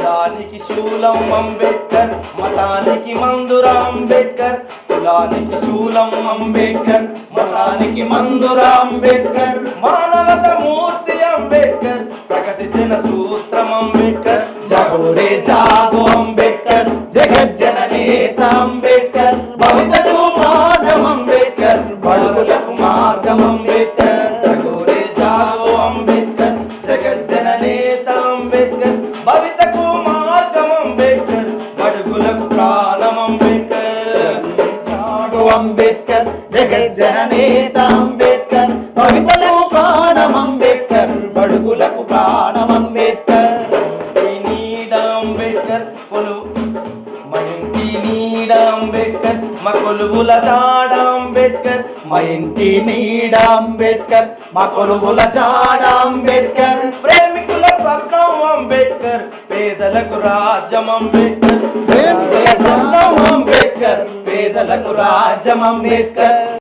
కులానికి శూలం అంబేద్కర్, మతానికి మందురా అంబేద్కర్. కులానికి శూలం అంబేద్కర్, మతానికి మందురా అంబేద్కర్. మానవత మూర్తి అంబేద్కర్, ప్రగతి జన సూత్రం అంబేద్కర్. జగోరే జాగో అంబేద్కర్, జగజ్జననేత అంబేద్కర్. భవితకు మానవం అంబేద్కర్, బడుగులకు మార్గం అంబేద్కర్. జగోరే జాగో అంబేద్కర్, జగజ్జననేత అంబేద్కర్. భవితకు మార్గం అంబేద్కర్, బడుగులకు ప్రాణం అంబేద్కర్. జాగో అంబేద్కర్, జగజ్జననేత అంబేద్కర్. భవితకు ప్రాణం అంబేద్కర్, బడుగులకు ప్రాణం అంబేద్కర్. మా ఇంటి నీడ అంబేద్కర్, మా కొలువుల జాడ అంబేద్కర్. మా ఇంటి నీడ అంబేద్కర్, మా కొలువుల జాడ అంబేద్కర్. ప్రేమికుల స్వర్గం అంబేద్కర్, పేదలకు రాజ్యం అంబేద్కర్. ప్రేమికుల స్వర్గం అంబేద్కర్, పేదలకు రాజ్యం అంబేద్కర్.